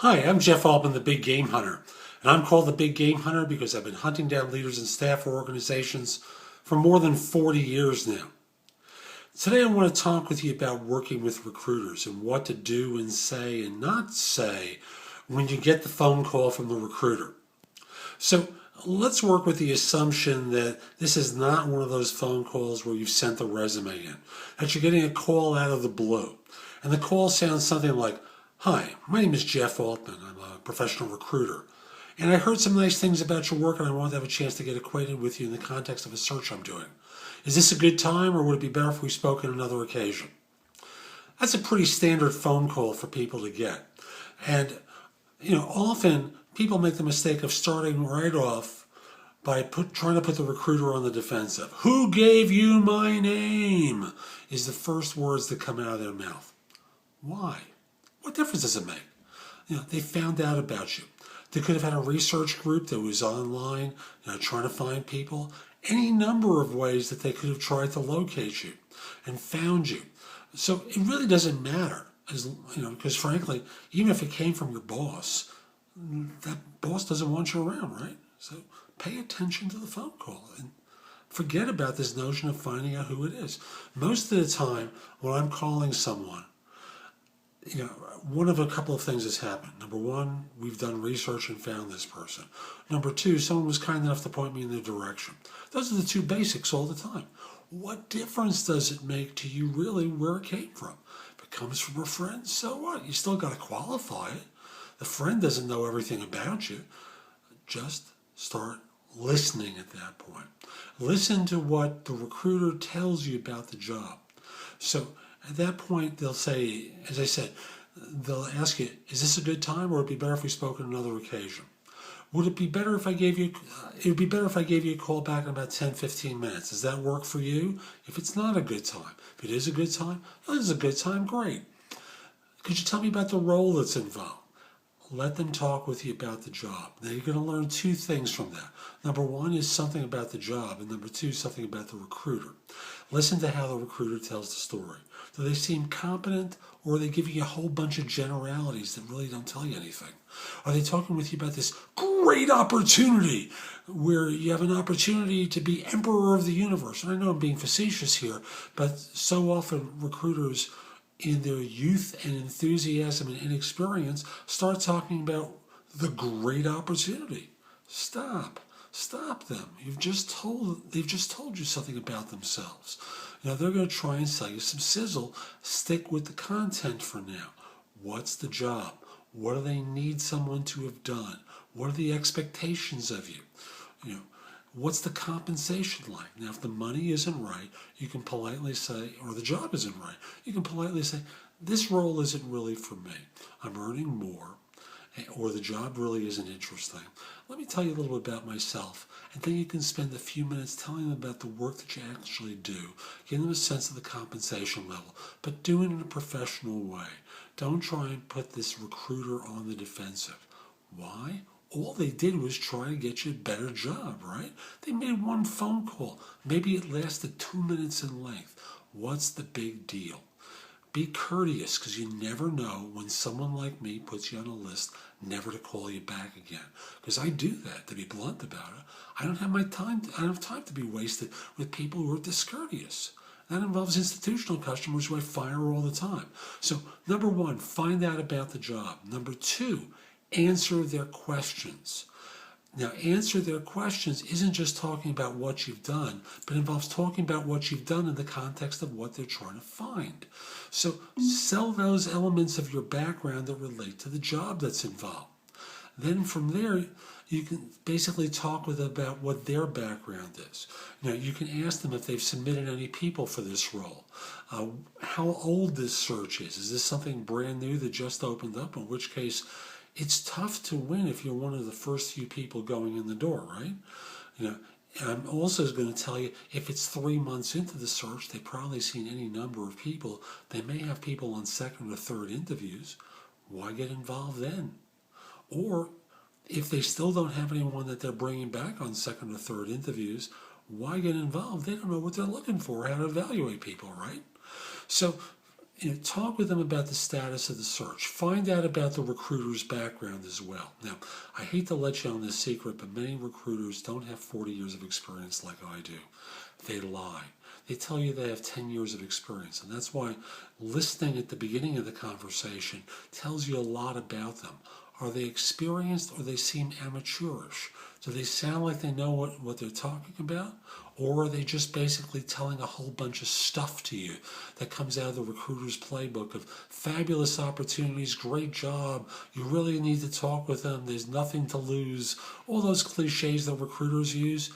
Hi, I'm Jeff Altman, the Big Game Hunter, and I'm called the Big Game Hunter because I've been hunting down leaders and staff for organizations for more than 40 years now. Today I want to talk with you about working with recruiters and what to do and say and not say when you get the phone call from the recruiter. So let's work with the assumption that this is not one of those phone calls where you've sent the resume in, that you're getting a call out of the blue. And the call sounds something like, "Hi, my name is Jeff Altman. I'm a professional recruiter. And I heard some nice things about your work and I wanted to have a chance to get acquainted with you in the context of a search I'm doing. Is this a good time or would it be better if we spoke on another occasion?" That's a pretty standard phone call for people to get. And, often people make the mistake of starting right off by trying to put the recruiter on the defensive. "Who gave you my name?" is the first words that come out of their mouth. Why? What difference does it make? They found out about you. They could have had a research group that was online, trying to find people. Any number of ways that they could have tried to locate you and found you. So it really doesn't matter, because frankly, even if it came from your boss, that boss doesn't want you around, right? So pay attention to the phone call and forget about this notion of finding out who it is. Most of the time, when I'm calling someone, one of a couple of things has happened. Number one, we've done research and found this person. Number two, someone was kind enough to point me in their direction. Those are the two basics all the time. What difference does it make to you really where it came from? If it comes from a friend, so what? You still got to qualify it. The friend doesn't know everything about you. Just start listening at that point. Listen to what the recruiter tells you about the job. So at that point, they'll say, as I said, they'll ask you, "Is this a good time, or would it be better if we spoke on another occasion? Would it be better if I gave you? It would be better if I gave you a call back in about 10, 15 minutes. Does that work for you?" If it's not a good time, if it is a good time, this is a good time. Great. Could you tell me about the role that's involved? Let them talk with you about the job. Now you're going to learn two things from that. Number one is something about the job, and number two, something about the recruiter. Listen to how the recruiter tells the story. Do they seem competent, or are they giving you a whole bunch of generalities that really don't tell you anything? Are they talking with you about this great opportunity where you have an opportunity to be emperor of the universe? And I know I'm being facetious here, but so often recruiters in their youth and enthusiasm and inexperience start talking about the great opportunity. Stop them. They've just told you something about themselves. They're going to try and sell you some sizzle. Stick with the content for now. What's the job? What do they need someone to have done? What are the expectations of you? What's the compensation like? Now, if the money isn't right, you can politely say, or the job isn't right, you can politely say, "This role isn't really for me. I'm earning more," or "the job really isn't interesting. Let me tell you a little bit about myself." And then you can spend a few minutes telling them about the work that you actually do, give them a sense of the compensation level, but do it in a professional way. Don't try and put this recruiter on the defensive. Why? All they did was try to get you a better job, right? They made one phone call. Maybe it lasted 2 minutes in length. What's the big deal? Be courteous, because you never know when someone like me puts you on a list never to call you back again. Because I do that, to be blunt about it. I don't have time to be wasted with people who are discourteous. That involves institutional customers who I fire all the time. So, number one, find out about the job. Number two, answer their questions. Now, answer their questions isn't just talking about what you've done, but involves talking about what you've done in the context of what they're trying to find. So sell those elements of your background that relate to the job that's involved. Then from there, you can basically talk with them about what their background is. You can ask them if they've submitted any people for this role. How old this search is. Is this something brand new that just opened up? In which case, it's tough to win if you're one of the first few people going in the door, right? I'm also going to tell you, if it's 3 months into the search, they've probably seen any number of people. They may have people on second or third interviews. Why get involved then? Or if they still don't have anyone that they're bringing back on second or third interviews, why get involved? They don't know what they're looking for, how to evaluate people, right? So talk with them about the status of the search. Find out about the recruiter's background as well. Now, I hate to let you on this secret, but many recruiters don't have 40 years of experience like I do. They lie. They tell you they have 10 years of experience, and that's why listening at the beginning of the conversation tells you a lot about them. Are they experienced, or they seem amateurish? Do they sound like they know what they're talking about? Or are they just basically telling a whole bunch of stuff to you that comes out of the recruiter's playbook of fabulous opportunities, great job, you really need to talk with them, there's nothing to lose, all those cliches that recruiters use,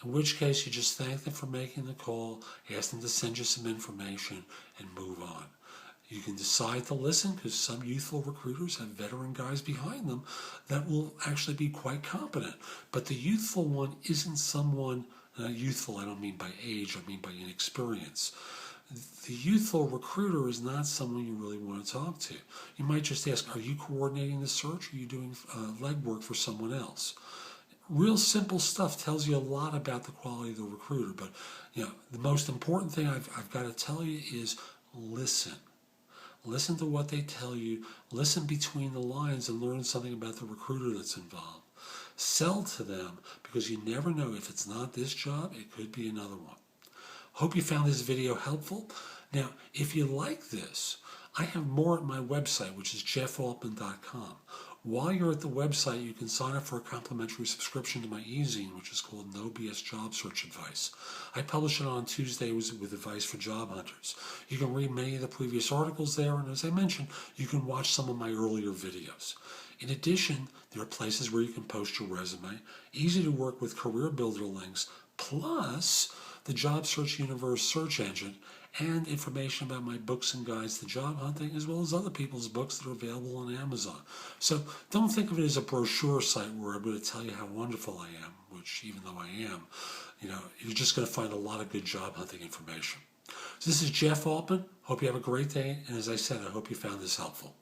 in which case you just thank them for making the call, ask them to send you some information, and move on. You can decide to listen because some youthful recruiters have veteran guys behind them that will actually be quite competent. But the youthful one isn't someone, youthful I don't mean by age, I mean by inexperience. The youthful recruiter is not someone you really want to talk to. You might just ask, are you coordinating the search or are you doing legwork for someone else? Real simple stuff tells you a lot about the quality of the recruiter. But the most important thing I've got to tell you is listen. Listen to what they tell you. Listen between the lines and learn something about the recruiter that's involved. Sell to them because you never know, if it's not this job, it could be another one. Hope you found this video helpful. Now, if you like this, I have more at my website, which is jeffaltman.com. While you're at the website, you can sign up for a complimentary subscription to my e-zine, which is called No BS Job Search Advice. I publish it on Tuesdays with advice for job hunters. You can read many of the previous articles there, and as I mentioned, you can watch some of my earlier videos. In addition, there are places where you can post your resume, easy to work with career builder links, plus the Job Search Universe search engine, and information about my books and guides to job hunting, as well as other people's books that are available on Amazon. So don't think of it as a brochure site where I'm going to tell you how wonderful I am, which even though I am, you're just going to find a lot of good job hunting information. So this is Jeff Altman. Hope you have a great day, and as I said, I hope you found this helpful.